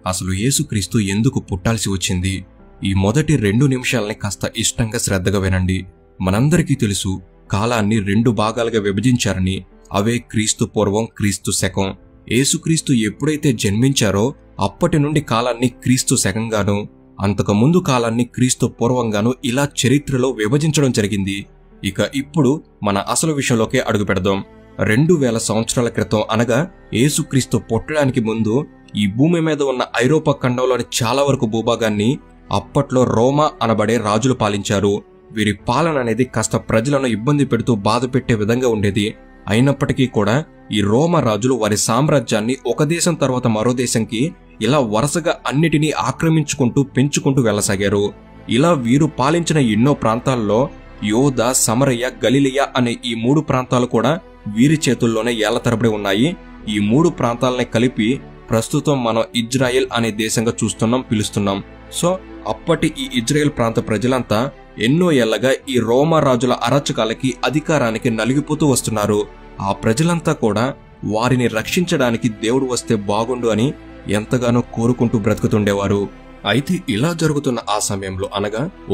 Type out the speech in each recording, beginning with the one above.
అసలు యేసుక్రీస్తు ఎందుకు పుట్టాల్సి వచ్చింది? ఈ మొదటి 2 నిమిషాలని కాస్త ఇష్టంగా శ్రద్ధగా వినండి. మనందరికీ తెలుసు, కాలాన్ని 2 భాగాలుగా విభజించారని. అవే క్రీస్తు పూర్వం, క్రీస్తు శకం. యేసుక్రీస్తు ఎప్పుడైతే జన్మించారో అప్పటి నుండి కాలాన్ని క్రీస్తు శకంగాను, అంతకుముందు కాలాన్ని క్రీస్తు పూర్వంగాను ఇలా చరిత్రలో విభజించడం జరిగింది. ఇక ఇప్పుడు మన అసలు విషయంలోకే అడుగు పెడదాం. 2000 సంవత్సరాల క్రితం అనగా యేసుక్రీస్తు పుట్టడానికి ముందు ఈ భూమి మీద ఉన్న ఐరోపా ఖండంలోని చాలా వరకు భూభాగాన్ని అప్పట్లో రోమా అనబడే రాజులు పాలించారు. వీరి పాలన అనేది కాస్త ప్రజలను ఇబ్బంది పెడుతూ బాధ పెట్టే విధంగా ఉండేది. అయినప్పటికీ కూడా ఈ రోమా రాజులు వారి సామ్రాజ్యాన్ని ఒక దేశం తర్వాత మరో దేశంకి ఇలా వరుసగా అన్నిటినీ ఆక్రమించుకుంటూ పెంచుకుంటూ వెళ్లసాగారు. ఇలా వీరు పాలించిన ఎన్నో ప్రాంతాల్లో యోధ, సమరయ, గలిలియ అనే ఈ 3 ప్రాంతాలు కూడా వీరి చేతుల్లోనే ఏళ్ల తరబడి ఉన్నాయి. ఈ 3 ప్రాంతాలని కలిపి ప్రస్తుతం మనం ఇజ్రాయెల్ అనే దేశంగా పిలుస్తున్నాం. సో అప్పటి ఈ ఇజ్రాయెల్ ప్రాంత ప్రజలంతా ఎన్నో ఏళ్లగా ఈ రోమా రాజుల అరాచకాలకి, అధికారానికి నలిగిపోతూ వస్తున్నారు. ఆ ప్రజలంతా కూడా వారిని రక్షించడానికి దేవుడు వస్తే బాగుండు అని ఎంతగానో కోరుకుంటూ బ్రతుకుతుండేవారు. అయితే ఇలా జరుగుతున్న ఆ సమయంలో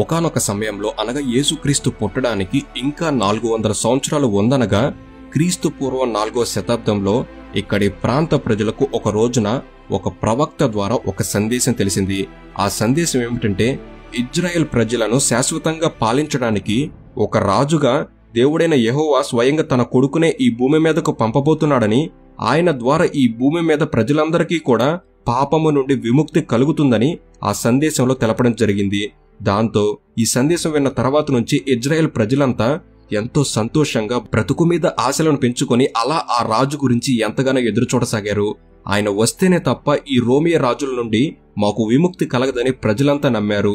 ఒకానొక సమయంలో యేసుక్రీస్తు పుట్టడానికి ఇంకా 400 సంవత్సరాలు ఉందనగా క్రీస్తు పూర్వం 4వ శతాబ్దంలో ఇక్కడి ప్రాంత ప్రజలకు ఒక రోజున ఒక ప్రవక్త ద్వారా ఒక సందేశం తెలిసింది. ఆ సందేశం ఏమిటంటే, ఇజ్రాయెల్ ప్రజలను శాశ్వతంగా పాలించడానికి ఒక రాజుగా దేవుడైన యెహోవా స్వయంగా తన కొడుకునే ఈ భూమి మీదకు పంపబోతున్నాడని, ఆయన ద్వారా ఈ భూమి మీద ప్రజలందరికీ కూడా పాపము నుండి విముక్తి కలుగుతుందని ఆ సందేశంలో తెలపడం జరిగింది. దాంతో ఈ సందేశం విన్న తర్వాత నుంచి ఇజ్రాయెల్ ప్రజలంతా ఎంతో సంతోషంగా బ్రతుకు మీద ఆశలను పెంచుకొని అలా ఆ రాజు గురించి ఎంతగానో ఎదురుచూడసాగారు. ఆయన వస్తేనే తప్ప ఈ రోమియ రాజుల నుండి మాకు విముక్తి కలగదని ప్రజలంతా నమ్మారు.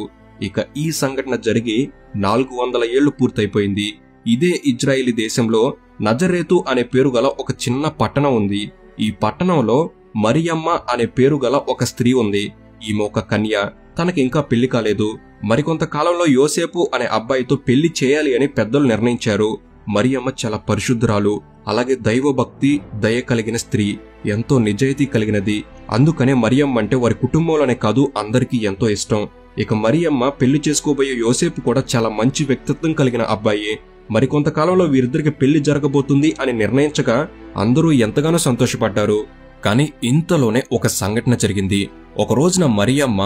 ఇక ఈ సంఘటన జరిగి 400 ఏళ్లు పూర్తయిపోయింది. ఇదే ఇజ్రాయేలీ దేశంలో నజరేతు అనే పేరు గల ఒక చిన్న పట్టణం ఉంది. ఈ పట్టణంలో మరియమ్మ అనే పేరు గల ఒక స్త్రీ ఉంది. ఈమె ఒక కన్య. తనకింకా పెళ్లి కాలేదు. మరికొంత కాలంలో యోసేపు అనే అబ్బాయితో పెళ్లి చేయాలి అని పెద్దలు నిర్ణయించారు. మరియమ్మ చాలా పరిశుద్ధురాలు, అలాగే దైవభక్తి, దయ కలిగిన స్త్రీ, ఎంతో నిజాయితీ కలిగినది. అందుకనే మరియమ్మ అంటే వారి కుటుంబంలోనే కాదు అందరికీ ఎంతో ఇష్టం. ఇక మరియమ్మ పెళ్లి చేసుకోబోయే యోసేపు కూడా చాలా మంచి వ్యక్తిత్వం కలిగిన అబ్బాయి. మరికొంతకాలంలో వీరిద్దరికి పెళ్లి జరగబోతుంది అని నిర్ణయించగా అందరూ ఎంతగానో సంతోషపడ్డారు. కానీ ఇంతలోనే ఒక సంఘటన జరిగింది. ఒక రోజున మరియమ్మ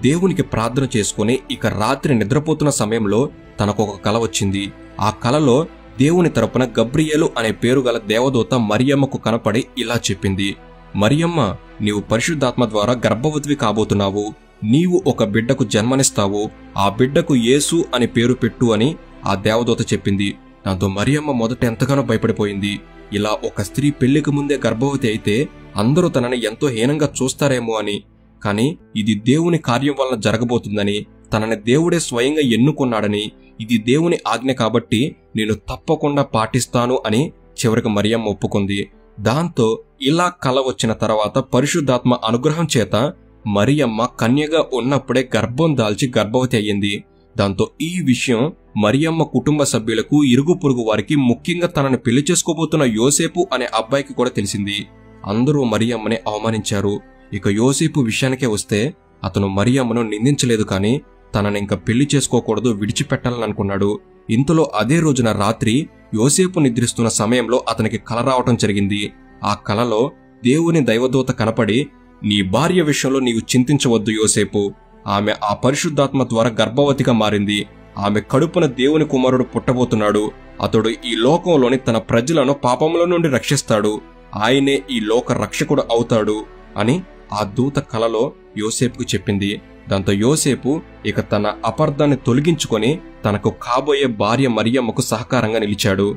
దేవునికి ప్రార్థన చేసుకుని ఇక రాత్రి నిద్రపోతున్న సమయంలో తనకొక కల వచ్చింది. ఆ కలలో దేవుని తరపున గబ్రియేలు అనే పేరు గల దేవదూత మరియమ్మకు కనపడి ఇలా చెప్పింది, మరియమ్మ, నీవు పరిశుద్ధాత్మ ద్వారా గర్భవతివి కాబోతున్నావు. నీవు ఒక బిడ్డకు జన్మనిస్తావు. ఆ బిడ్డకు యేసు అని పేరు పెట్టు అని ఆ దేవదూత చెప్పింది. దాంతో మరియమ్మ మొదట ఎంతగానో భయపడిపోయింది. ఇలా ఒక స్త్రీ పెళ్లికి ముందే గర్భవతి అయితే అందరూ తనని ఎంతో హీనంగా చూస్తారేమో అని. కానీ ఇది దేవుని కార్యం వలన జరగబోతుందని, తనని దేవుడే స్వయంగా ఎన్నుకున్నాడని, ఇది దేవుని ఆజ్ఞ కాబట్టి నేను తప్పకుండా పాటిస్తాను అని చివరికి మరియమ్మ ఒప్పుకుంది. దాంతో ఇలా కల వచ్చిన తర్వాత పరిశుద్ధాత్మ అనుగ్రహం చేత మరియమ్మ కన్యగా ఉన్నప్పుడే గర్భం దాల్చి గర్భవతి అయ్యింది. దాంతో ఈ విషయం మరియమ్మ కుటుంబ సభ్యులకు, ఇరుగు పొరుగు వారికి, ముఖ్యంగా తనని పెళ్లి చేసుకోబోతున్న యోసేపు అనే అబ్బాయికి కూడా తెలిసింది. అందరూ మరియమ్మని అవమానించారు. ఇక యోసేపు విషయానికే వస్తే అతను మరియమ్మను నిందించలేదు, కానీ తనని ఇంకా పెళ్లి చేసుకోకూడదు, విడిచిపెట్టాలని అనుకున్నాడు. ఇంతలో అదే రోజున రాత్రి యోసేపు నిద్రిస్తున్న సమయంలో అతనికి కల రావటం జరిగింది. ఆ కలలో దేవుని దైవదూత కనపడి, నీ భార్య విషయంలో నీవు చింతించవద్దు యోసేపు. ఆమె ఆ పరిశుద్ధాత్మ ద్వారా గర్భవతిగా మారింది. ఆమె కడుపున దేవుని కుమారుడు పుట్టబోతున్నాడు. అతడు ఈ లోకంలోని తన ప్రజలను పాపముల నుండి రక్షిస్తాడు. ఆయనే ఈ లోక రక్షకుడు అవుతాడు అని ఆ దూత కలలో యోసేపుకు చెప్పింది. దాంతో యోసేపు ఇక తన అపార్థాన్ని తొలగించుకొని తనకు కాబోయే భార్య మరియమ్మకు సహకారంగా నిలిచాడు.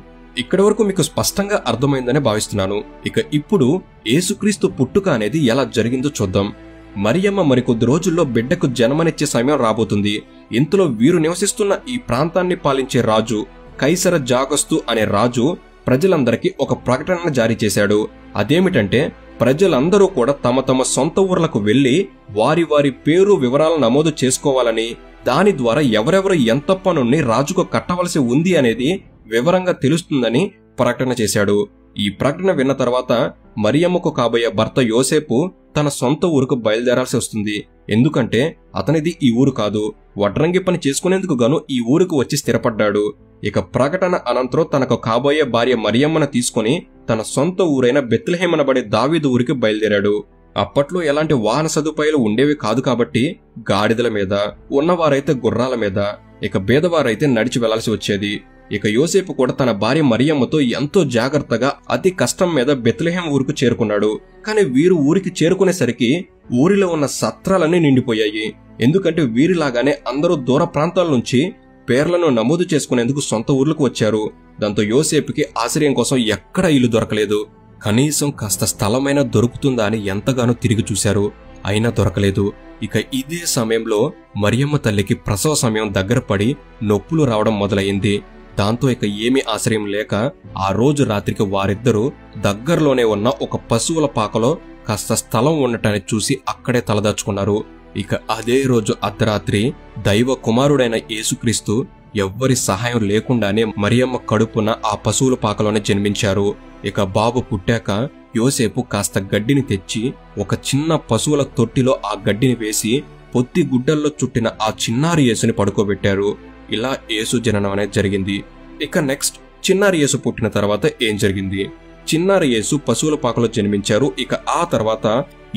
ఇక్కడి వరకు మీకు స్పష్టంగా అర్థమైందని భావిస్తున్నాను. ఇక ఇప్పుడు యేసుక్రీస్తు పుట్టుక అనేది ఎలా జరిగిందో చూద్దాం. మరియమ్మ మరికొద్ది రోజుల్లో బిడ్డకు జన్మనిచ్చే సమయం రాబోతుంది. ఇంతలో వీరు నివసిస్తున్న ఈ ప్రాంతాన్ని పాలించే రాజు కైసర జాగస్తు అనే రాజు ప్రజలందరికీ ఒక ప్రకటన జారీ చేశాడు. అదేమిటంటే, ప్రజలందరూ కూడా తమ తమ సొంత ఊర్లకు వెళ్లి వారి వారి పేరు వివరాలను నమోదు చేసుకోవాలని, దాని ద్వారా ఎవరెవరు ఎంత పనుని రాజుకు కట్టవలసి ఉంది అనేది వివరంగా తెలుస్తుందని ప్రకటన చేశాడు. ఈ ప్రకటన విన్న తర్వాత మరియమ్మకు కాబోయే భర్త యోసేపు తన సొంత ఊరుకు బయలుదేరాల్సి వస్తుంది. ఎందుకంటే అతనిది ఈ ఊరు కాదు, వడ్రంగి పని చేసుకునేందుకు గాను ఈ ఊరుకు వచ్చి స్థిరపడ్డాడు. ఇక ప్రకటన అనంతరం తనకు కాబోయే భార్య మరియమ్మను తీసుకుని తన సొంత ఊరైన బెత్లెహేమ్ అనబడే దావీదు ఊరికి బయలుదేరాడు. అప్పట్లో ఎలాంటి వాహన సదుపాయాలు ఉండేవి కాదు కాబట్టి గాడిదల మీద, ఉన్నవారైతే గుర్రాల మీద, ఇక బీదవారైతే నడిచి వెళ్లాల్సి వచ్చేది. ఇక యోసేపు కూడా తన భార్య మరియమ్మతో ఎంతో జాగ్రత్తగా అతి కష్టం మీద బెత్లెహేమ్ ఊరుకు చేరుకున్నాడు. కానీ వీరు ఊరికి చేరుకునేసరికి ఊరిలో ఉన్న సత్రాలన్నీ నిండిపోయాయి. ఎందుకంటే వీరిలాగానే అందరూ దూర ప్రాంతాల నుంచి పేర్లను నమోదు చేసుకునేందుకు సొంత ఊర్లకు వచ్చారు. దాంతో యోసేపుకి ఆశ్రయం కోసం ఎక్కడా ఇల్లు దొరకలేదు. కనీసం కాస్త స్థలమైనా దొరుకుతుందా అని ఎంతగానో తిరిగి చూశారు, అయినా దొరకలేదు. ఇక ఇదే సమయంలో మరియమ్మ తల్లికి ప్రసవ సమయం దగ్గర పడి నొప్పులు రావడం మొదలైంది. దాంతో ఇక ఏమీ ఆశ్రయం లేక ఆ రోజు రాత్రికి వారిద్దరూ దగ్గరలోనే ఉన్న ఒక పశువుల పాకలో కాస్త స్థలం ఉండటాన్ని చూసి అక్కడే తలదాచుకున్నారు. ఇక అదే రోజు అర్ధరాత్రి దైవ కుమారుడైన యేసుక్రీస్తు ఎవ్వరి సహాయం లేకుండానే మరియమ్మ కడుపున ఆ పశువుల పాకలోనే జన్మించారు. ఇక బాబు పుట్టాక యోసేపు కాస్త గడ్డిని తెచ్చి ఒక చిన్న పశువుల తొట్టిలో ఆ గడ్డిని వేసి పొత్తి గుడ్డల్లో చుట్టిన ఆ చిన్నారి యేసుని పడుకోబెట్టారు. ఇలా యేసు జననం అనేది జరిగింది. ఇక నెక్స్ట్ చిన్నారి యేసు పుట్టిన తర్వాత ఏం జరిగింది? చిన్నారి యేసు పశువుల పాకలో జన్మించారు. ఇక ఆ తర్వాత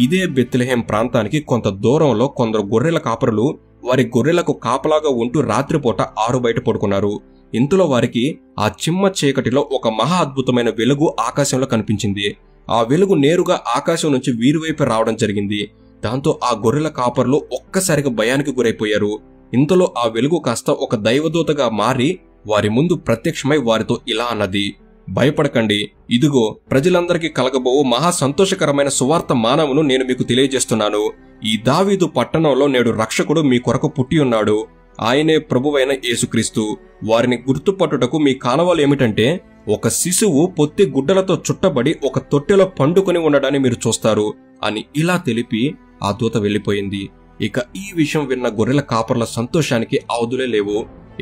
ఇదే బెత్లెహేమ్ ప్రాంతానికి కొంత దూరంలో కొందరు గొర్రెల కాపరులు వారి గొర్రెలకు కాపలాగా ఉంటూ రాత్రిపూట ఆరు బయట పడుకున్నారు. ఇంతలో వారికి ఆ చిమ్మ చీకటిలో ఒక మహా అద్భుతమైన వెలుగు ఆకాశంలో కనిపించింది. ఆ వెలుగు నేరుగా ఆకాశం నుంచి వీరి వైపు రావడం జరిగింది. దాంతో ఆ గొర్రెల కాపరులు ఒక్కసారిగా భయానికి గురైపోయారు. ఇంతలో ఆ వెలుగు కాస్త ఒక దైవదూతగా మారి వారి ముందు ప్రత్యక్షమై వారితో ఇలా అన్నది, భయపడకండి, ఇదిగో ప్రజలందరికీ కలగబోవు మహా సంతోషకరమైన సువార్త మానవును నేను మీకు తెలియజేస్తున్నాను. ఈ దావీదు పట్టణంలో నేడు రక్షకుడు మీ కొరకు పుట్టి ఉన్నాడు. ఆయనే ప్రభువైన యేసుక్రీస్తు. వారిని గుర్తుపట్టుటకు మీ కానవాలు ఏమిటంటే ఒక శిశువు పొత్తి గుడ్డలతో చుట్టబడి ఒక తొట్టెలో పండుకొని ఉండడాన్ని మీరు చూస్తారు అని ఇలా తెలిపి ఆ దూత వెళ్లిపోయింది. ఇక ఈ విషయం విన్న గొర్రెల కాపర్ల సంతోషానికి అవధులే లేవు.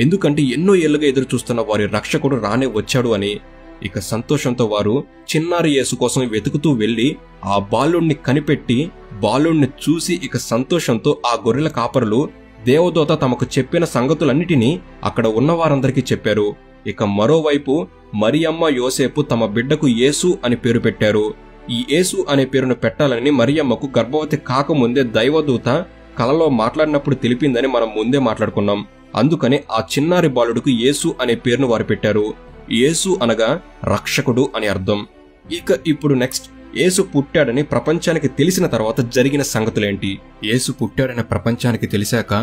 ఎందుకంటే ఎన్నో ఏళ్లుగా ఎదురు చూస్తున్న వారి రక్షకుడు రానే వచ్చాడు అని. ఇక సంతోషంతో వారు చిన్నారి యేసు కోసం వెతుకుతూ వెళ్లి ఆ బాలుణ్ణి కనిపెట్టి బాలుణ్ణి చూసి ఇక సంతోషంతో ఆ గొర్రెల కాపరులు దేవదూత తమకు చెప్పిన సంగతులన్నిటినీ అక్కడ ఉన్న వారందరికీ చెప్పారు. ఇక మరోవైపు మరియమ్మ యోసేపు తమ బిడ్డకు యేసు అని పేరు పెట్టారు. ఈ యేసు అనే పేరును పెట్టాలని మరియమ్మకు గర్భవతి కాకముందే దైవదూత కలలో మాట్లాడినప్పుడు తెలిపిందని మనం ముందే మాట్లాడుకున్నాం. అందుకని ఆ చిన్నారి బాలుడికి యేసు అనే పేరును వారు పెట్టారు. యేసు అనగా రక్షకుడు అని అర్థం. ఇక ఇప్పుడు నెక్స్ట్ యేసు పుట్టాడని ప్రపంచానికి తెలిసిన తర్వాత జరిగిన సంగతులేంటి? యేసు పుట్టాడని ప్రపంచానికి తెలిసాక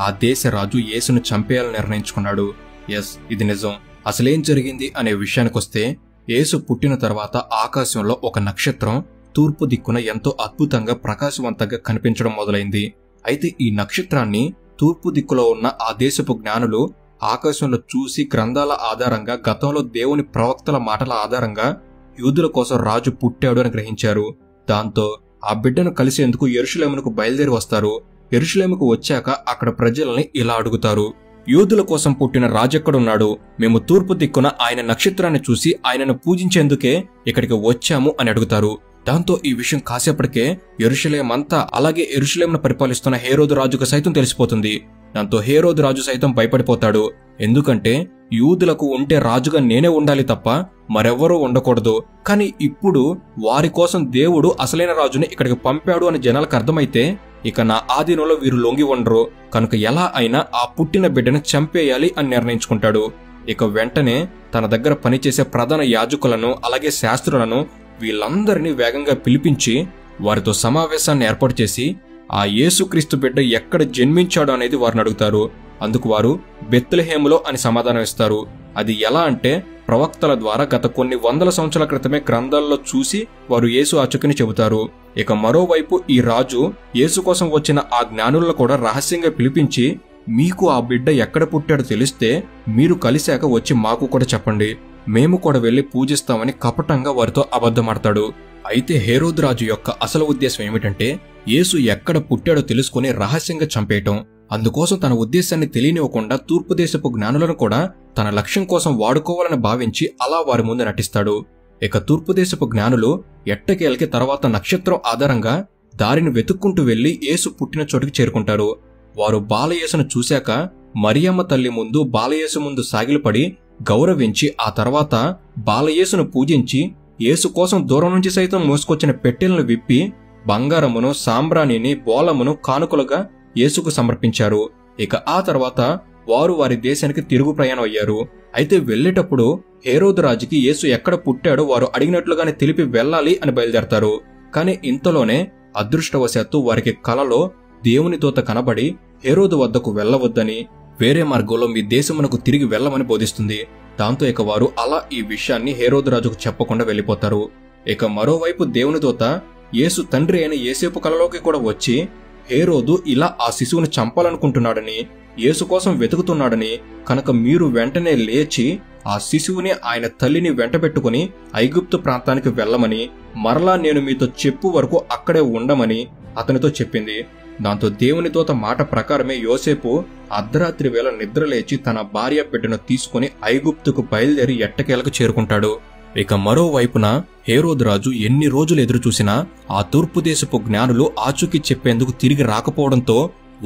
ఆ దేశ రాజు యేసును చంపేయాలని నిర్ణయించుకున్నాడు. ఎస్, ఇది నిజం. అసలేం జరిగింది అనే విషయానికొస్తే యేసు పుట్టిన తర్వాత ఆకాశంలో ఒక నక్షత్రం తూర్పు దిక్కున ఎంతో అద్భుతంగా ప్రకాశవంతంగా కనిపించడం మొదలైంది. అయితే ఈ నక్షత్రాన్ని తూర్పు దిక్కులో ఉన్న ఆ దేశపు జ్ఞానులు ఆకాశంలో చూసి గ్రంథాల ఆధారంగా గతంలో దేవుని ప్రవక్తల మాటల ఆధారంగా యూదుల కోసం రాజు పుట్టాడు అని గ్రహించారు. దాంతో ఆ బిడ్డను కలిసేందుకు యెరూషలేమునకు బయలుదేరి వస్తారు. యెరూషలేముకు వచ్చాక అక్కడ ప్రజల్ని ఇలా అడుగుతారు, యూదుల కోసం పుట్టిన రాజెక్కడున్నాడు? మేము తూర్పు దిక్కున ఆయన నక్షత్రాన్ని చూసి ఆయనను పూజించేందుకే ఇక్కడికి వచ్చాము అని అడుగుతారు. దాంతో ఈ విషయం కాసేపటికే యెరూషలేం అంతా అలాగే యెరూషలేంను పరిపాలిస్తున్న హేరోదు రాజుకు సైతం తెలిసిపోతుంది. దాంతో హేరోదు రాజు సైతం భయపడిపోతాడు. ఎందుకంటే యూదులకు ఉంటే రాజుగా నేనే ఉండాలి తప్ప మరెవ్వరూ ఉండకూడదు. కానీ ఇప్పుడు వారి కోసం దేవుడు అసలైన రాజుని ఇక్కడికి పంపాడు అని జనాలకు అర్థమైతే ఇక నా ఆధీనంలో వీరు లొంగి ఉండరు. కనుక ఎలా అయినా ఆ పుట్టిన బిడ్డను చంపేయాలి అని నిర్ణయించుకుంటాడు. ఇక వెంటనే తన దగ్గర పనిచేసే ప్రధాన యాజకులను అలాగే శాస్త్రులను వీళ్ళందరినీ వేగంగా పిలిపించి వారితో సమావేశాన్ని ఏర్పాటు చేసి ఆ యేసుక్రీస్తు బిడ్డ ఎక్కడ జన్మించాడు అనేది వారిని అడుగుతారు. అందుకు వారు బెత్లెహేములో అని సమాధానం ఇస్తారు. అది ఎలా అంటే ప్రవక్తల ద్వారా గత కొన్ని వందల సంవత్సరాల క్రితమే గ్రంథాల్లో చూసి వారు యేసు అచుకుని చెబుతారు. ఇక మరోవైపు ఈ రాజు యేసు కోసం వచ్చిన ఆ జ్ఞానులను కూడా రహస్యంగా పిలిపించి మీకు ఆ బిడ్డ ఎక్కడ పుట్టాడో తెలిస్తే మీరు కలిశాక వచ్చి మాకు కూడా చెప్పండి, మేము కూడా వెళ్లి పూజిస్తామని కపటంగా వారితో అబద్ధమాడతాడు. అయితే హేరోదు రాజు యొక్క అసలు ఉద్దేశం ఏమిటంటే యేసు ఎక్కడ పుట్టాడో తెలుసుకుని రహస్యంగా చంపేయటం. అందుకోసం తన ఉద్దేశాన్ని తెలియనివ్వకుండా తూర్పు దేశపు జ్ఞానులను కూడా తన లక్ష్యం కోసం వాడుకోవాలని భావించి అలా వారి ముందు నటిస్తాడు. ఇక తూర్పు దేశపు జ్ఞానులు ఎట్టకేలకి తర్వాత నక్షత్రం ఆధారంగా దారిని వెతుక్కుంటూ వెళ్లి యేసు పుట్టిన చోటుకి చేరుకుంటారు. వారు బాలయేసును చూశాక మరియమ్మ తల్లి ముందు బాలయేసు ముందు సాగిలపడి గౌరవించి ఆ తర్వాత బాలయేసును పూజించి యేసు కోసం దూరం నుంచి సైతం మోసుకొచ్చిన పెట్టెలను విప్పి బంగారమును, సాంబ్రాణిని, బోలమును కానుకలుగా యేసుకు సమర్పించారు. ఇక ఆ తర్వాత వారు వారి దేశానికి తిరుగు ప్రయాణం అయ్యారు. అయితే వెళ్లేటప్పుడు హేరోదు రాజుకి యేసు ఎక్కడ పుట్టాడో వారు అడిగినట్లుగానే తెలిపి వెళ్ళాలి అని బయలుదేరతారు. కాని ఇంతలోనే అదృష్టవశాత్తు వారికి కలలో దేవుని దూత కనబడి హేరోదు వద్దకు వెళ్లవద్దని, వేరే మార్గంలో మీ దేశమునకు తిరిగి వెళ్లమని బోధిస్తుంది. దాంతో ఇక వారు అలా ఈ విషయాన్ని హేరోదు రాజుకు చెప్పకుండా వెళ్లిపోతారు. ఇక మరోవైపు దేవుని దూత యేసు తండ్రి అయిన యేసేపు కలలోకి కూడా వచ్చి హేరోదు ఇలా ఆ శిశువుని చంపాలనుకుంటున్నాడని, యేసు కోసం వెతుకుతున్నాడని, కనుక మీరు వెంటనే లేచి ఆ శిశువుని ఆయన తల్లిని వెంటబెట్టుకుని ఐగుప్తు ప్రాంతానికి వెళ్లమని, మరలా నేను మీతో చెప్పు వరకు అక్కడే ఉండమని అతనితో చెప్పింది. దాంతో దేవుని దూత మాట ప్రకారమే యోసేపు అర్ధరాత్రి వేళ నిద్రలేచి తన భార్య బిడ్డను తీసుకుని ఐగుప్తుకు బయలుదేరి ఎట్టకేలకు చేరుకుంటాడు. ఇక మరోవైపున హేరోదు రాజు ఎన్ని రోజులు ఎదురు చూసినా ఆ తూర్పు దేశపు జ్ఞానులు ఆచూకీ చెప్పేందుకు తిరిగి రాకపోవడంతో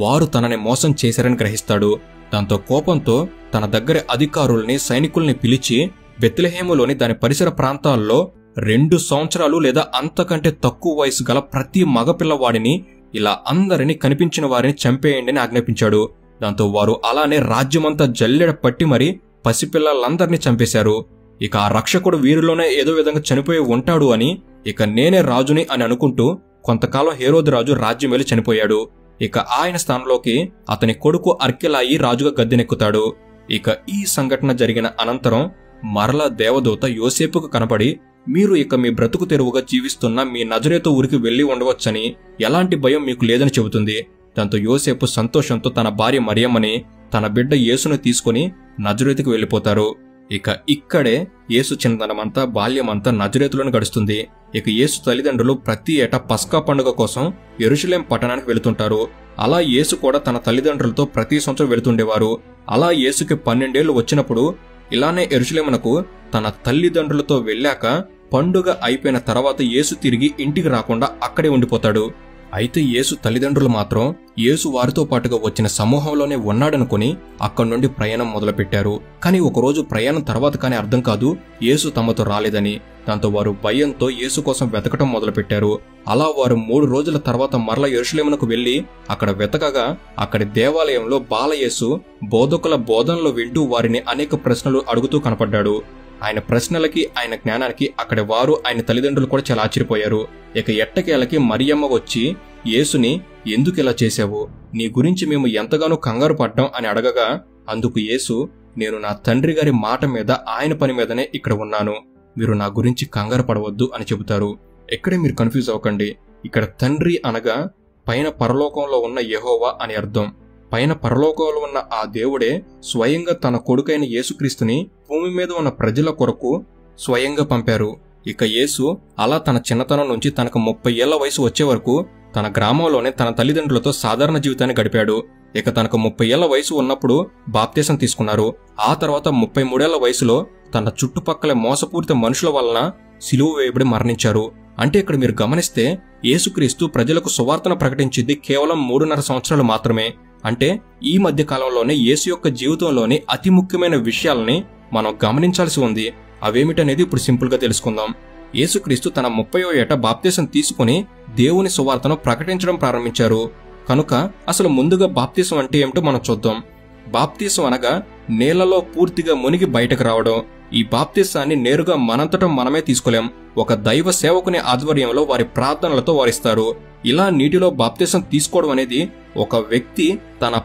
వారు తనని మోసం చేశారని గ్రహిస్తాడు. దాంతో కోపంతో తన దగ్గర అధికారుల్ని, సైనికుల్ని పిలిచి బెత్లెహేములోని దాని పరిసర ప్రాంతాల్లో 2 సంవత్సరాలు లేదా అంతకంటే తక్కువ వయసు గల ప్రతి మగపిల్లవాడిని ఇలా అందరినీ కనిపించిన వారిని చంపేయండి అని ఆజ్ఞాపించాడు. దాంతో వారు అలానే రాజ్యమంతా జల్లెడ పట్టి మరి పసిపిల్లలందరినీ చంపేశారు. ఇక ఆ రక్షకుడు వీరిలోనే ఏదో విధంగా చనిపోయి ఉంటాడు అని, ఇక నేనే రాజుని అని అనుకుంటూ కొంతకాలం హేరోదు రాజు రాజ్యం వెళ్ళి చనిపోయాడు. ఇక ఆయన స్థానంలోకి అతని కొడుకు అర్కెలాయి రాజుగా గద్దెనెక్కుతాడు. ఇక ఈ సంఘటన జరిగిన అనంతరం మరలా దేవదూత యోసేపుకు కనబడి, మీరు ఇక మీ బ్రతుకు తెరువుగా జీవిస్తున్న మీ నజరేతు ఊరికి వెళ్లి ఉండవచ్చని, ఎలాంటి భయం మీకు లేదని చెబుతుంది. దాంతో యోసేపు సంతోషంతో తన భార్య మరియమ్మని, తన బిడ్డ యేసును తీసుకుని నజరేతుకు వెళ్లిపోతారు. ఇక ఇక్కడే యేసు చిన్నతనమంతా, బాల్యమంతా నజరేతులను గడుస్తుంది. ఇక యేసు తల్లిదండ్రులు ప్రతి ఏటా పస్కా పండుగ కోసం యెరూషలేం పట్టణానికి వెళుతుంటారు. అలా యేసు కూడా తన తల్లిదండ్రులతో ప్రతి సంవత్సరం వెళుతుండేవారు. అలా యేసుకి 12 ఏళ్లు వచ్చినప్పుడు ఇలానే యెరూషలేమునకు తన తల్లిదండ్రులతో వెళ్ళాక పండుగ అయిపోయిన తర్వాత యేసు తిరిగి ఇంటికి రాకుండా అక్కడే ఉండిపోతాడు. అయితే యేసు తల్లిదండ్రులు మాత్రం యేసు వారితో పాటుగా వచ్చిన సమూహంలోనే ఉన్నాడనుకుని అక్కడి నుండి ప్రయాణం మొదలుపెట్టారు. కానీ ఒకరోజు ప్రయాణం తర్వాత కానీ అర్థం కాదు యేసు తమతో రాలేదని. దాంతో వారు భయంతో యేసు కోసం వెతకటం మొదలుపెట్టారు. అలా వారు 3 రోజుల తర్వాత మరల యెరూషలేమునకు వెళ్లి అక్కడ వెతకగా అక్కడి దేవాలయంలో బాలయేసు బోధకుల బోధనలు వింటూ వారిని అనేక ప్రశ్నలు అడుగుతూ కనపడ్డాడు. ఆయన ప్రశ్నలకి, ఆయన జ్ఞానానికి అక్కడి వారు, ఆయన తల్లిదండ్రులు కూడా చాలా ఆశ్చర్యపోయారు. ఇక ఎట్టకేలకి మరియమ్మ వచ్చి యేసుని, ఎందుకు ఇలా చేశావు, నీ గురించి మేము ఎంతగానో కంగారు పడ్డాం అని అడగగా అందుకు యేసు, నేను నా తండ్రి గారి మాట మీద, ఆయన పని మీదనే ఇక్కడ ఉన్నాను, మీరు నా గురించి కంగారు పడవద్దు అని చెబుతారు. ఎక్కడే మీరు కన్ఫ్యూజ్ అవ్వకండి. ఇక్కడ తండ్రి అనగా పైన పరలోకంలో ఉన్న యెహోవా అని అర్థం. పైన పరలోకంలో ఉన్న ఆ దేవుడే స్వయంగా తన కొడుకైన యేసుక్రీస్తుని భూమి మీద ఉన్న ప్రజల కొరకు స్వయంగా పంపారు. ఇక యేసు అలా తన చిన్నతనం నుంచి తనకు 30 ఏళ్ల వయసు వచ్చే వరకు తన గ్రామంలోనే తన తల్లిదండ్రులతో సాధారణ జీవితాన్ని గడిపాడు. ఇక తనకు 30 ఏళ్ల వయసు ఉన్నప్పుడు బాప్తిసం తీసుకున్నారు. ఆ తర్వాత 33 ఏళ్ల వయసులో తన చుట్టుపక్కల మోసపూరిత మనుషుల వలన సిలువ వేయబడి మరణించారు. అంటే ఇక్కడ మీరు గమనిస్తే యేసుక్రీస్తు ప్రజలకు సువార్తను ప్రకటించింది కేవలం 3.5 సంవత్సరాలు మాత్రమే. అంటే ఈ మధ్య కాలంలోనే యేసు యొక్క జీవితంలోని అతి ముఖ్యమైన విషయాలని మనం గమనించాల్సి ఉంది. అవేమిటనేది ఇప్పుడు సింపుల్ గా తెలుసుకుందాం. యేసుక్రీస్తు తన 30వ ఏట బాప్తిసం తీసుకుని దేవుని సువార్తను ప్రకటించడం ప్రారంభించారు. కనుక అసలు ముందుగా బాప్తిసం అంటే ఏమిటో మనం చూద్దాం. బాప్తిసం అనగా నీళ్లలో పూర్తిగా మునిగి బయటకు రావడం. ఈ బాప్తిసాన్ని నేరుగా మనంతటా మనమే తీసుకోలేం. ఒక దైవ సేవకుని ఆధ్వర్యంలో వారి ప్రార్థనలతో వారిస్తారు. ఇలా నీటిలో బాప్తిసం తీసుకోవడం అనేది ఒక వ్యక్తి తన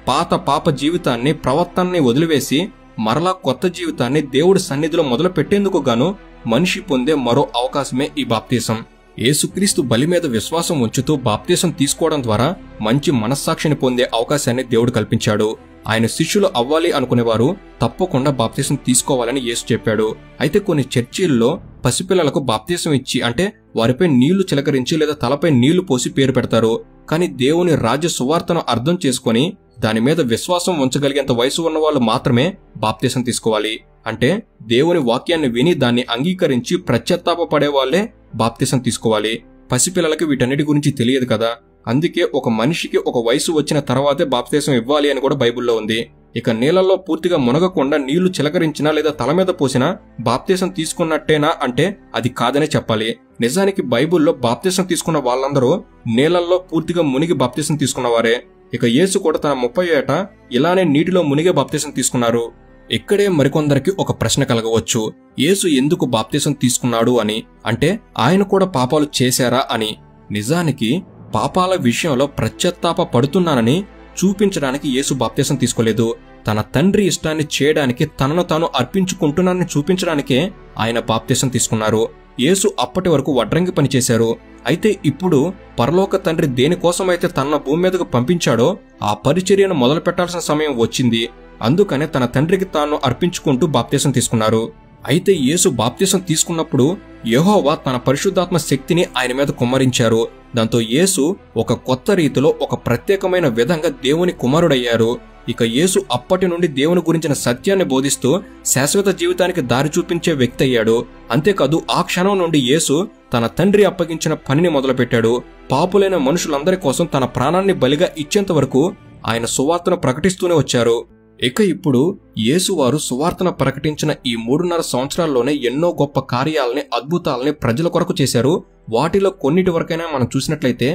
పాప జీవితాన్ని, ప్రవర్తనని వదిలివేసి మరలా కొత్త జీవితాన్ని దేవుడి సన్నిధిలో మొదలు పెట్టేందుకు గాను మనిషి పొందే మరో అవకాశమే ఈ బాప్తిసం. యేసుక్రీస్తు బలి మీద విశ్వాసం ఉంచుతూ బాప్తిసం తీసుకోవడం ద్వారా మంచి మనస్సాక్షిని పొందే అవకాశాన్ని దేవుడు కల్పించాడు. ఆయన శిష్యులు అవ్వాలి అనుకునేవారు తప్పకుండా బాప్తిసం తీసుకోవాలని యేసు చెప్పాడు. అయితే కొన్ని చర్చిల్లో పసిపిల్లలకు బాప్తిసం ఇచ్చి, అంటే వారిపై నీళ్లు చిలకరించి లేదా తలపై నీళ్లు పోసి పేరు పెడతారు. కానీ దేవుని రాజ్య సువార్తను అర్థం చేసుకుని దాని మీద విశ్వాసం ఉంచగలిగేంత వయసు ఉన్న వాళ్ళు మాత్రమే బాప్తిసం తీసుకోవాలి. అంటే దేవుని వాక్యాన్ని విని దాన్ని అంగీకరించి పశ్చాత్తాపపడే వాళ్లే బాప్తిసం తీసుకోవాలి. పసిపిల్లలకి వీటన్నిటి గురించి తెలియదు కదా, అందుకే ఒక మనిషికి ఒక వయసు వచ్చిన తర్వాతే బాప్తిసం ఇవ్వాలి అని కూడా బైబిల్లో ఉంది. ఇక నీళ్లలో పూర్తిగా మునగకుండా నీళ్లు చిలకరించినా లేదా తల మీద పోసినా బాప్తిసం తీసుకున్నట్టేనా అంటే అది కాదనే చెప్పాలి. నిజానికి బైబిల్లో బాప్తిసం తీసుకున్న వాళ్ళందరూ నీళ్లలో పూర్తిగా మునిగి బాప్తిసం తీసుకున్నవారే. ఇక యేసు కూడా తన 30 ఏట ఇలానే నీటిలో మునిగే బాప్తిసం తీసుకున్నారు. ఇక్కడే మరికొందరికి ఒక ప్రశ్న కలగవచ్చు, యేసు ఎందుకు బాప్తిసం తీసుకున్నాడు అని. అంటే ఆయన కూడా పాపాలు చేశారా అని. నిజానికి పాపాల విషయంలో పశ్చాత్తాప పడుతున్నానని చూపించడానికి యేసు బాప్తిసం తీసుకోలేదు. తన తండ్రి ఇష్టాన్ని చేయడానికి తనను తాను అర్పించుకుంటున్నానని చూపించడానికే ఆయన బాప్తిసం తీసుకున్నారు. యేసు అప్పటి వరకు వడ్రంగి పనిచేశారు. అయితే ఇప్పుడు పరలోక తండ్రి దేనికోసమైతే తన భూమి మీదకు పంపించాడో ఆ పరిచర్యను మొదలు పెట్టాల్సిన సమయం వచ్చింది. అందుకనే తన తండ్రికి తాను అర్పించుకుంటూ బాప్తిసం తీసుకున్నారు. అయితే యేసు బాప్తిసం తీసుకున్నప్పుడు యెహోవా తన పరిశుద్ధాత్మ శక్తిని ఆయన మీద కుమ్మరించారు. దాంతో యేసు ఒక కొత్త రీతిలో ఒక ప్రత్యేకమైన విధంగా దేవుని కుమారుడయ్యారు. ఇక యేసు అప్పటి నుండి దేవుని గురించిన సత్యాన్ని బోధిస్తూ శాశ్వత జీవితానికి దారి చూపించే వ్యక్తి అయ్యాడు. అంతేకాదు ఆ క్షణం నుండి యేసు తన తండ్రి అప్పగించిన పనిని మొదలుపెట్టాడు. పాపులైన మనుషులందరి కోసం తన ప్రాణాన్ని బలిగా ఇచ్చేంత వరకు ఆయన సువార్తను ప్రకటిస్తూనే వచ్చారు. ఇక ఇప్పుడు యేసువారు సువార్తను ప్రకటించిన ఈ 3.5 సంవత్సరాల్లోనే ఎన్నో గొప్ప కార్యాలని, అద్భుతాలని ప్రజల కొరకు చేశారు. వాటిలో కొన్నిటి వరకైనా మనం చూసినట్లయితే,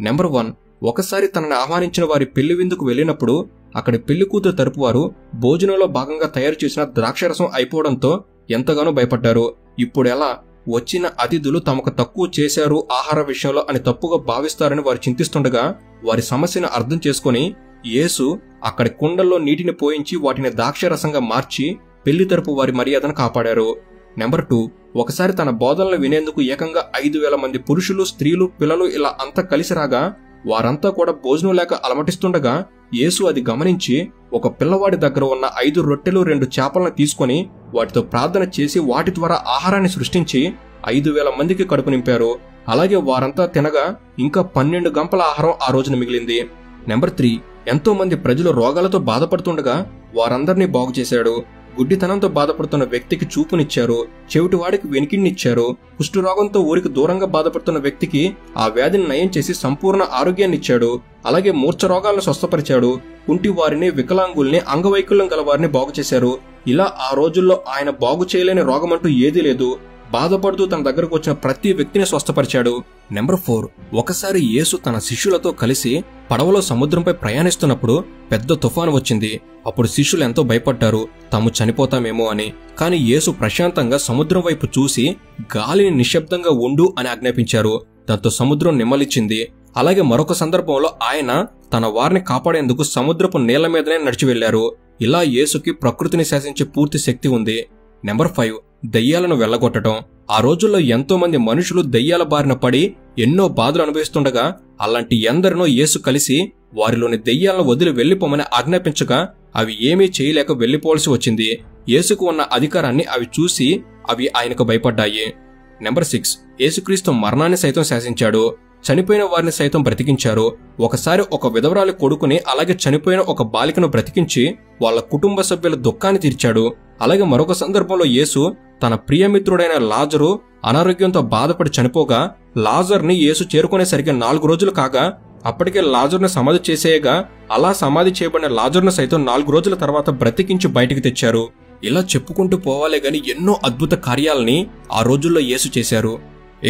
నెంబర్ 1, ఒకసారి తనని ఆహ్వానించిన వారి పెళ్లి విందుకు వెళ్లినప్పుడు అక్కడి పెళ్లి కూతురు తరపు వారు భోజనంలో భాగంగా తయారు చేసిన ద్రాక్షరసం అయిపోవడంతో ఎంతగానో భయపడ్డారు. ఇప్పుడు ఎలా వచ్చిన అతిథులు తమకు తక్కువ చేశారు ఆహార విషయంలో అని తప్పుగా భావిస్తారని వారు చింతిస్తుండగా వారి సమస్యను అర్థం చేసుకుని యేసు అక్కడి కుండల్లో నీటిని పోయించి వాటిని ద్రాక్షరసంగా మార్చి పెళ్లి తరపు వారి మర్యాదను కాపాడారు. నెంబర్ 2, ఒకసారి తన బోధనలు వినేందుకు ఏకంగా 5,000 మంది పురుషులు, స్త్రీలు, పిల్లలు ఇలా అంతా కలిసి రాగా వారంతా కూడా భోజనం లేక అలమటిస్తుండగా యేసు అది గమనించి ఒక పిల్లవాడి దగ్గర ఉన్న 5 రొట్టెలు 2 చేపలను తీసుకుని వాటితో ప్రార్థన చేసి వాటి ద్వారా ఆహారాన్ని సృష్టించి 5,000 మందికి కడుపు నింపారు. అలాగే వారంతా తినగా ఇంకా 12 గంపల ఆహారం ఆ రోజున మిగిలింది. నెంబర్ 3, ఎంతో మంది ప్రజలు రోగాలతో బాధపడుతుండగా వారందరినీ బాగు చేశాడు. గుడ్డితనంతో బాధపడుతున్న వ్యక్తికి చూపునిచ్చారు. చెవిటివాడికి వెనికిడినిచ్చారు. కుష్ఠరోగంతో ఊరికి దూరంగా బాధపడుతున్న వ్యక్తికి ఆ వ్యాధిని నయం చేసి సంపూర్ణ ఆరోగ్యాన్నిచ్చాడు. అలాగే మూర్ఛ రోగాలను స్వస్థపరిచాడు. కుంటి వారిని, వికలాంగుల్ని, అంగవైకల్యం గల వారిని బాగు చేశారు. ఇలా ఆ రోజుల్లో ఆయన బాగు చేయలేని రోగమంటూ ఏదీ లేదు. బాధపడుతూ తన దగ్గరకు వచ్చిన ప్రతి వ్యక్తిని స్వస్థపరిచాడు. నెంబర్ 4, ఒకసారి యేసు తన శిష్యులతో కలిసి పడవలో సముద్రంపై ప్రయాణిస్తున్నప్పుడు పెద్ద తుఫాను వచ్చింది. అప్పుడు శిష్యులు ఎంతో భయపడ్డారు, తాము చనిపోతామేమో అని. కాని యేసు ప్రశాంతంగా సముద్రం వైపు చూసి గాలిని నిశ్శబ్దంగా ఉండు అని ఆజ్ఞాపించారు. దాంతో సముద్రం నిమ్మలిచ్చింది. అలాగే మరొక సందర్భంలో ఆయన తన వారిని కాపాడేందుకు సముద్రపు నీళ్ల మీదనే నడిచి వెళ్లారు. ఇలా యేసుకి ప్రకృతిని శాసించే పూర్తి శక్తి ఉంది. నెంబర్ 5, దయ్యాలను వెళ్లగొట్టడం. ఆ రోజుల్లో ఎంతో మంది మనుషులు దయ్యాల బారిన పడి ఎన్నో బాధలు అనుభవిస్తుండగా అలాంటి ఎందరినో యేసు కలిసి వారిలోని దయ్యాలను వదిలి వెళ్లిపోమని ఆజ్ఞాపించగా అవి ఏమీ చేయలేక వెళ్లిపోవలసి వచ్చింది. యేసుకు ఉన్న అధికారాన్ని అవి చూసి అవి ఆయనకు భయపడ్డాయి. నెంబర్ 6, యేసుక్రీస్తు మరణాన్ని సైతం శాసించాడు. చనిపోయిన వారిని సైతం బ్రతికించారు. ఒకసారి ఒక విధవరాలి కొడుకుని, అలాగే చనిపోయిన ఒక బాలికను బ్రతికించి వాళ్ళ కుటుంబ సభ్యుల దుఃఖాన్ని తీర్చాడు. అలాగే మరొక సందర్భంలో యేసు తన ప్రియమిత్రుడైన లాజరు అనారోగ్యంతో బాధపడి చనిపోగా లాజర్ని యేసు చేరుకునేసరికి 4 రోజులు కాగా అప్పటికే లాజర్ను సమాధి చేసేయగా అలా సమాధి చేయబడిన లాజర్ను సైతం 4 రోజుల తర్వాత బ్రతికించి బయటికి తెచ్చారు. ఇలా చెప్పుకుంటూ పోవాలే గాని ఎన్నో అద్భుత కార్యాలని ఆ రోజుల్లో యేసు చేశారు.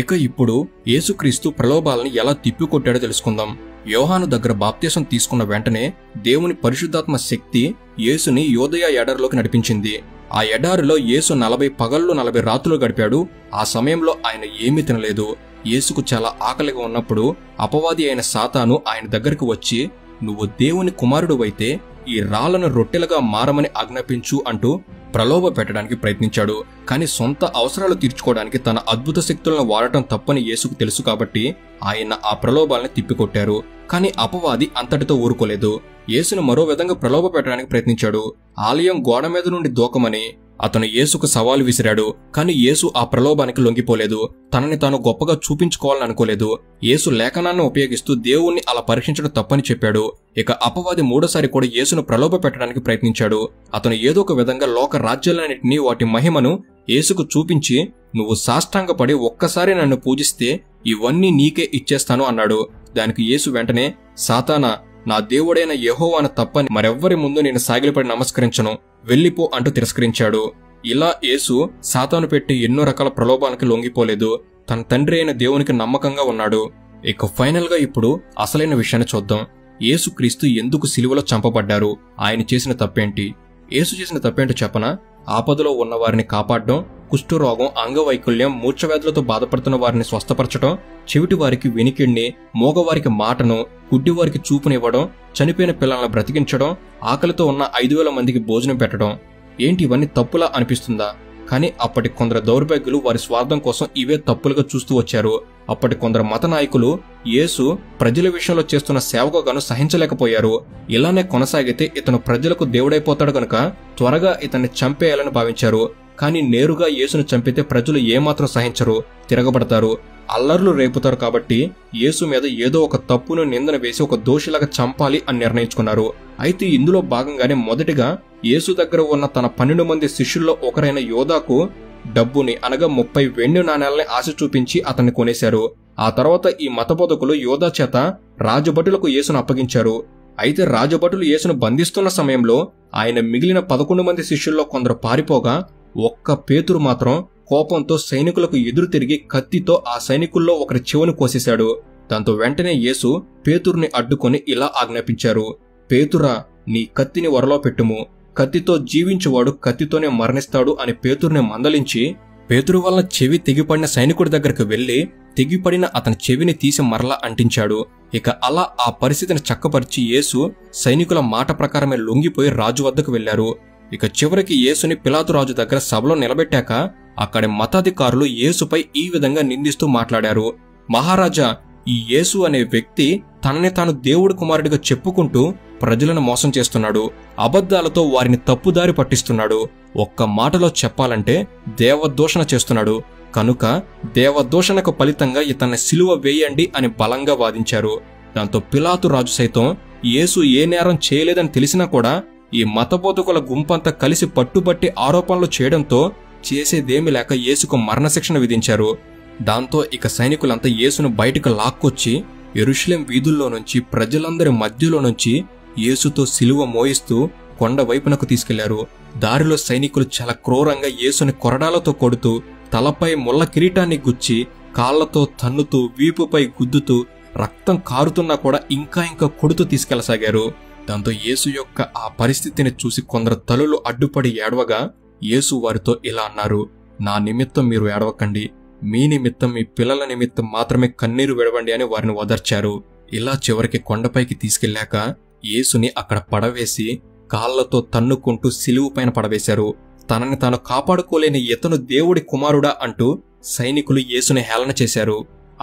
ఇక ఇప్పుడు యేసుక్రీస్తు ప్రలోభాలని ఎలా తిప్పికొట్టాడో తెలుసుకుందాం. యోహాను దగ్గర బాప్తిసం తీసుకున్న వెంటనే దేవుని పరిశుద్ధాత్మ శక్తి యేసుని యోదయ ఎడారిలోకి నడిపించింది. ఆ ఎడారిలో యేసు 40 పగళ్ళు 40 రాత్రులు గడిపాడు. ఆ సమయంలో ఆయన ఏమీ తినలేదు. యేసుకు చాలా ఆకలిగా ఉన్నప్పుడు అపవాది అయిన సాతాను ఆయన దగ్గరికి వచ్చి, నువ్వు దేవుని కుమారుడువైతే ఈ రాళ్లను రొట్టెలుగా మారమని ఆజ్ఞాపించు అంటూ ప్రలోభ పెట్టడానికి ప్రయత్నించాడు. కానీ సొంత అవసరాలు తీర్చుకోవడానికి తన అద్భుత శక్తులను వాడటం తప్పని యేసుకు తెలుసు కాబట్టి ఆయన ఆ ప్రలోభాలను తిప్పికొట్టారు. కానీ అపవాది అంతటితో ఊరుకోలేదు. యేసును మరో విధంగా ప్రలోభ పెట్టడానికి ప్రయత్నించాడు. ఆలయం గోడ మీద నుండి దూకమని, అతను యేసుకు సవాలు విసిరాడు. కాని యేసు ఆ ప్రలోభానికి లొంగిపోలేదు. తనని తాను గొప్పగా చూపించుకోవాలని అనుకోలేదు. యేసు లేఖనాన్ని ఉపయోగిస్తూ దేవుణ్ణి అలా పరీక్షించడం తప్పని చెప్పాడు. ఇక అపవాది మూడోసారి కూడా యేసును ప్రలోభ పెట్టడానికి ప్రయత్నించాడు. అతను ఏదో ఒక విధంగా లోక రాజ్యాలన్నింటినీ వాటి మహిమను యేసుకు చూపించి, నువ్వు సాష్టాంగపడి ఒక్కసారి నన్ను పూజిస్తే ఇవన్నీ నీకే ఇచ్చేస్తాను అన్నాడు. దానికి యేసు వెంటనే, సాతానా, నా దేవుడైన యెహోవాను తప్ప మరెవ్వరి ముందు నేను సాగిలపడి నమస్కరించను, వెళ్ళిపో అంటూ తిరస్కరించాడు. ఇలా యేసు సాతాను పెట్టి ఎన్నో రకాల ప్రలోభాలకు లొంగిపోలేదు. తన తండ్రి అయిన దేవునికి నమ్మకంగా ఉన్నాడు. ఇక ఫైనల్ గా ఇప్పుడు అసలైన విషయాన్ని చూద్దాం. యేసు క్రీస్తు ఎందుకు సిలువలో చంపబడ్డారు? ఆయన చేసిన తప్పేంటి? యేసు చేసిన తప్పేంటో చెప్పనా? ఆపదలో ఉన్న వారిని కాపాడడం, కుష్ఠరోగం, అంగవైకల్యం, మూర్ఛవ్యాధులతో బాధపడుతున్న వారిని స్వస్థపరచడం, చెవిటి వారికి వినికిడిని, మోగవారికి మాటను, గుడ్డివారికి చూపునివ్వడం, చనిపోయిన పిల్లలను బ్రతికించడం, ఆకలితో ఉన్న 5,000 మందికి భోజనం పెట్టడం. ఏంటి ఇవన్నీ తప్పులా అనిపిస్తుందా? కానీ అప్పటి కొందరు దౌర్భాగ్యులు వారి స్వార్థం కోసం ఇవే తప్పులుగా చూస్తూ వచ్చారు. అప్పటి కొందరు మత నాయకులు యేసు ప్రజల విషయంలో చేస్తున్న సేవకు గాను సహించలేకపోయారు. ఇలానే కొనసాగితే ఇతను ప్రజలకు దేవుడైపోతాడు గనుక త్వరగా ఇతన్ని చంపేయాలని భావించారు. కానీ నేరుగా యేసును చంపితే ప్రజలు ఏమాత్రం సహించరు, తిరగబడతారు, అల్లర్లు రేపుతారు. కాబట్టి యేసు మీద ఏదో ఒక తప్పును నిందన వేసి ఒక దోషిలాగా చంపాలి అని నిర్ణయించుకున్నారు. అయితే ఇందులో భాగంగానే మొదటిగా యేసు దగ్గర ఉన్న తన 12 మంది శిష్యుల్లో ఒకరైన యోదాకు డబ్బుని అనగా 30 వెండి నాణేలని ఆశ చూపించి అతన్ని కొనేశారు. ఆ తర్వాత ఈ మతబోధకులు యోదా చేత రాజభటులకు యేసును అప్పగించారు. అయితే రాజభటులు యేసును బంధిస్తున్న సమయంలో ఆయన మిగిలిన 11 మంది శిష్యుల్లో కొందరు పారిపోగా ఒక్క పేతురు మాత్రం కోపంతో సైనికులకు ఎదురు తిరిగి కత్తితో ఆ సైనికుల్లో ఒకరి చెవును కోసేశాడు. దాంతో వెంటనే యేసు పేతురుని అడ్డుకొని ఇలా ఆజ్ఞాపించారు, పేతురా, నీ కత్తిని వరలో పెట్టుము, కత్తితో జీవించువాడు కత్తితోనే మరణిస్తాడు అని పేతురుని మందలించి, పేతురు వలన చెవి తెగిపడిన సైనికుడి దగ్గరకు వెళ్లి తెగిపడిన అతని చెవిని తీసి మరలా అంటించాడు. ఇక అలా ఆ పరిస్థితిని చక్కపరిచి యేసు సైనికుల మాట ప్రకారమే లొంగిపోయి రాజు వద్దకు వెళ్లారు. ఇక చివరికి యేసుని పిలాతు రాజు దగ్గర సభలో నిలబెట్టాక అక్కడి మతాధికారులు యేసుపై ఈ విధంగా నిందిస్తూ మాట్లాడారు, మహారాజా, ఈ యేసు అనే వ్యక్తి తనని తాను దేవుడి కుమారుడిగా చెప్పుకుంటూ ప్రజలను మోసం చేస్తున్నాడు, అబద్ధాలతో వారిని తప్పుదారి పట్టిస్తున్నాడు, ఒక్క మాటలో చెప్పాలంటే దేవదూషణ చేస్తున్నాడు, కనుక దేవదూషణకు ఫలితంగా ఇతన్ని సిలువ వేయండి అని బలంగా వాదించారు. దాంతో పిలాతు రాజు సైతం యేసు ఏ నేరం చేయలేదని తెలిసినా కూడా ఈ మతబోధకుల గుంపంతా కలిసి పట్టుబట్టి ఆరోపణలు చేయడంతో చేసేదేమీ లేక యేసుకు మరణశిక్షణ విధించారు. దాంతో ఇక సైనికులంతా యేసును బయటకు లాక్కొచ్చి యెరూషలేం వీధుల్లో నుంచి ప్రజలందరి మధ్యలో నుంచి యేసుతో సిలువ మోయిస్తూ కొండ వైపునకు తీసుకెళ్లారు. దారిలో సైనికులు చాలా క్రూరంగా యేసుని కొరడాలతో కొడుతూ, తలపై ముళ్ళ కిరీటాన్ని గుచ్చి, కాళ్లతో తన్నుతూ, వీపుపై గుద్దుతూ, రక్తం కారుతున్నా కూడా ఇంకా కొడుతూ తీసుకెళ్లసాగారు. దాంతో యేసు యొక్క ఆ పరిస్థితిని చూసి కొందరు తలలు అడ్డుపడి ఏడవగా యేసు వారితో ఇలా అన్నారు, నా నిమిత్తం మీరు ఏడవకండి, మీ నిమిత్తం, మీ పిల్లల నిమిత్తం మాత్రమే కన్నీరు విడవండి అని వారిని ఓదార్చారు. ఇలా చివరికి కొండపైకి తీసుకెళ్లాక యేసుని అక్కడ పడవేసి కాళ్లతో తన్నుకుంటూ సిలువు పైన పడవేశారు. తనని తాను కాపాడుకోలేని ఇతను దేవుడి కుమారుడా అంటూ సైనికులు యేసుని హేళన చేశారు.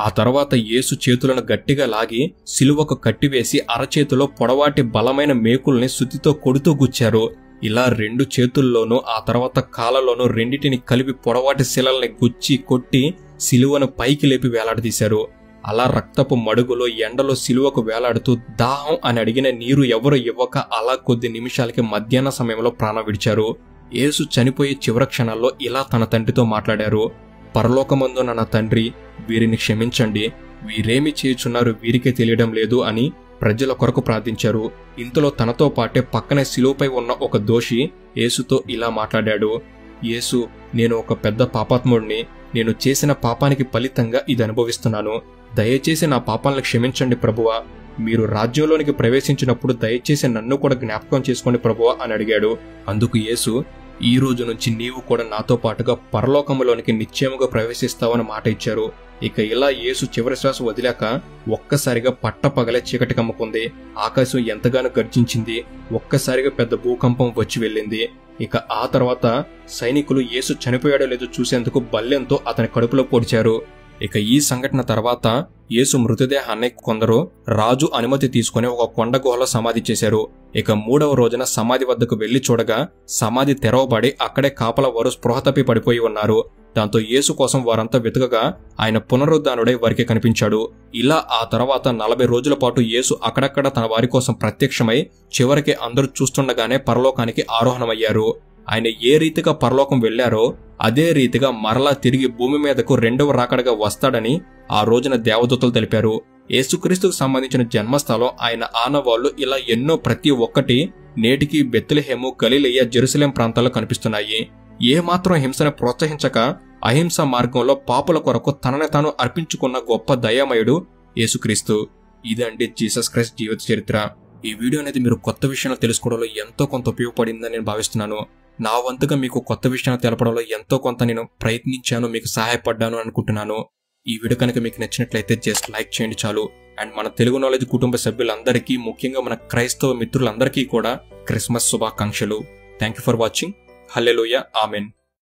ఆ తర్వాత యేసు చేతులను గట్టిగా లాగి సిలువకు కట్టివేసి అరచేతిలో పొడవాటి బలమైన మేకుల్ని సుత్తితో కొడుతూ గుచ్చారు. ఇలా 2 చేతుల్లోనూ ఆ తర్వాత కాళ్ళలోనూ రెండిటిని కలిపి పొడవాటి శిలల్ని గుచ్చి కొట్టి సిలువను పైకి లేపి వేలాడదీశారు. అలా రక్తపు మడుగులో ఎండలో సిలువకు వేలాడుతూ దాహం అని అడిగిన నీరు ఎవరు ఇవ్వక అలా కొద్ది నిమిషాలకి మధ్యాహ్న సమయంలో ప్రాణం విడిచారు. యేసు చనిపోయే చివరి క్షణాల్లో ఇలా తన తండ్రితో మాట్లాడారు, పరలోకమందున్న నా తండ్రి, వీరిని క్షమించండి, వీరేమి చేయుచున్నారు వీరికే తెలియడం లేదు అని ప్రజల కొరకు ప్రార్థించారు. ఇంతలో తనతో పాటే పక్కనే సిలువపై ఉన్న ఒక దోషి యేసుతో ఇలా మాట్లాడాడు, యేసు, నేను ఒక పెద్ద పాపాత్ముడిని, నేను చేసిన పాపానికి ఫలితంగా ఇది అనుభవిస్తున్నాను, దయచేసి నా పాపాలను క్షమించండి ప్రభువా, మీరు రాజ్యంలోనికి ప్రవేశించినప్పుడు దయచేసి నన్ను కూడా జ్ఞాపకం చేసుకోండి ప్రభువా అని అడిగాడు. అందుకు యేసు, ఈ రోజు నుంచి నీవు కూడా నాతో పాటుగా పరలోకములోనికి నిశ్చయముగా ప్రవేశిస్తావని మాట ఇచ్చారు. ఇక ఇలా యేసు చివరి శ్వాస వదిలాక ఒక్కసారిగా పట్టపగలే చీకటి కమ్ముకుంది. ఆకాశం ఎంతగానో గర్జించింది. ఒక్కసారిగా పెద్ద భూకంపం వచ్చి వెళ్ళింది. ఇక ఆ తర్వాత సైనికులు యేసు చనిపోయాడో లేదో చూసేందుకు బల్లెంతో అతని కడుపులో పొడిచారు. ఇక ఈ సంఘటన తర్వాత యేసు మృతదేహాన్ని కొందరు రాజు అనుమతి తీసుకుని ఒక కొండ గుహలో సమాధి చేశారు. ఇక 3వ రోజున సమాధి వద్దకు వెళ్లి చూడగా సమాధి తెరవబడి అక్కడే కాపలా వారు స్పృహ తప్పి పడిపోయి ఉన్నారు. దాంతో యేసు కోసం వారంతా వెతకగా ఆయన పునరుద్ధానుడై వారికి కనిపించాడు. ఇలా ఆ తర్వాత 40 రోజుల పాటు యేసు అక్కడక్కడ తన వారి కోసం ప్రత్యక్షమై చివరికి అందరూ చూస్తుండగానే పరలోకానికి ఆరోహణమయ్యారు. ఆయన ఏ రీతిగా పరలోకం వెళ్లారో అదే రీతిగా మరలా తిరిగి భూమి మీదకు 2వ రాకడగా వస్తాడని ఆ రోజున దేవదూతలు తెలిపారు. యేసుక్రీస్తుకు సంబంధించిన జన్మస్థలం ఆయన ఆనవాళ్లు ఇలా ఎన్నో ప్రతి ఒక్కటి నేటికి బెత్లెహేము, గలిలయ, జెరూసలేం ప్రాంతాల్లో కనిపిస్తున్నాయి. ఏమాత్రం హింసను ప్రోత్సహించక అహింస మార్గంలో పాపుల కొరకు తనని తాను అర్పించుకున్న గొప్ప దయామయుడు యేసుక్రీస్తు. ఇదండి జీసస్ క్రైస్ట్ జీవిత చరిత్ర. ఈ వీడియో అనేది మీరు కొత్త విషయాలు తెలుసుకోవడంలో ఎంతో కొంత ఉపయోగపడిందని నేను భావిస్తున్నాను. నా వంతుగా మీకు కొత్త విషయాలు తెలపడంలో ఎంతో కొంత నేను ప్రయత్నించాను, మీకు సహాయపడ్డాను అనుకుంటున్నాను. ఈ వీడియో కనుక మీకు నచ్చినట్లయితే జస్ట్ లైక్ చేయండి చాలు. అండ్ మన తెలుగు నాలెడ్జ్ కుటుంబ సభ్యులందరికీ, ముఖ్యంగా మన క్రైస్తవ మిత్రులందరికీ కూడా క్రిస్మస్ శుభాకాంక్షలు. Thank you for watching. Hallelujah, amen.